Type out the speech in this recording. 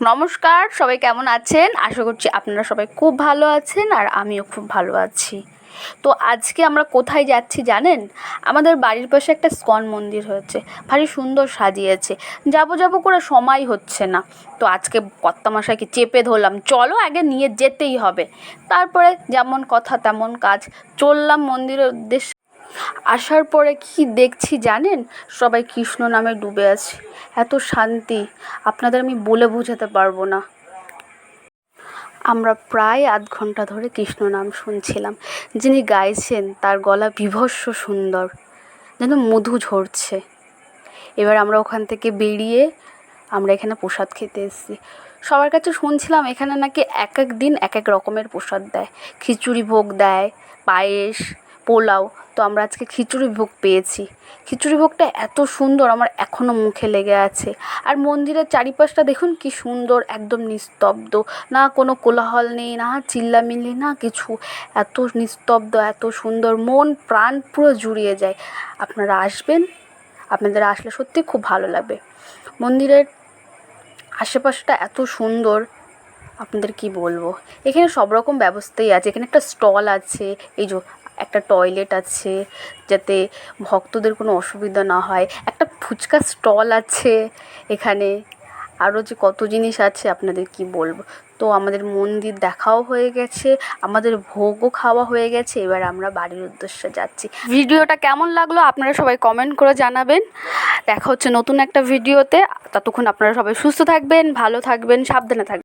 নমস্কার, সবাই কেমন আছেন? আশা করছি আপনারা সবাই খুব ভালো আছেন আর আমিও খুব ভালো আছি। তো আজকে আমরা কোথায় যাচ্ছি জানেন? আমাদের বাড়ির পাশে একটা ইস্কন মন্দির হয়েছে, ভারী সুন্দর সাজিয়েছে। যাবো করে সময় হচ্ছে না। তো আজকে কর্তামশাইকে চেপে ধরলাম, চলো আগে নিয়ে যেতেই হবে। তারপরে যেমন কথা তেমন কাজ, চললাম মন্দিরের উদ্দেশ্যে। আসার পরে কি দেখছি জানেন? সবাই কৃষ্ণ নামে ডুবে আছে। এত শান্তি আপনাদের আমি বলে বোঝাতে পারবো না। আমরা প্রায় আধ ঘন্টা ধরে কৃষ্ণ নাম শুনছিলাম। যিনি গাইছেন তার গলা বীভৎস সুন্দর, যেন মধু ঝরছে। এবার আমরা ওখান থেকে বেরিয়ে আমরা এখানে প্রসাদ খেতে এসেছি। সবার কাছে শুনছিলাম এখানে নাকি এক এক দিন এক এক রকমের প্রসাদ দেয়। খিচুড়ি ভোগ দেয়, পায়েস, পোলাও। তো আমরা আজকে খিচুড়ি ভোগ পেয়েছি। খিচুড়ি ভোগটা এত সুন্দর, আমার এখনও মুখে লেগে আছে। আর মন্দিরের চারিপাশটা দেখুন কি সুন্দর, একদম নিস্তব্ধ, না কোনো কোলাহল নেই, না চিল্লামিল্লি, না কিছু। এত নিস্তব্ধ, এত সুন্দর, মন প্রাণ পুরো জুড়িয়ে যায়। আপনারা আসবেন, আপনাদের আসলে সত্যি খুব ভালো লাগবে। মন্দিরের আশেপাশটা এত সুন্দর, আপনাদের কি বলবো। এখানে সব রকম ব্যবস্থাই আছে। এখানে একটা স্টল আছে, এই যে একটা টয়লেট আছে যাতে ভক্তদের কোনো অসুবিধা না হয়। একটা ফুচকা স্টল আছে এখানে। আরও যে কত জিনিস আছে আপনাদের কি বলবো। তো আমাদের মন্দির দেখাও হয়ে গেছে, আমাদের ভোগও খাওয়া হয়ে গেছে। এবার আমরা বাড়ির উদ্দেশ্যে যাচ্ছি। ভিডিওটা কেমন লাগলো আপনারা সবাই কমেন্ট করে জানাবেন। দেখা হচ্ছে নতুন একটা ভিডিওতে। ততক্ষণ আপনারা সবাই সুস্থ থাকবেন, ভালো থাকবেন, সাবধানে থাকবেন।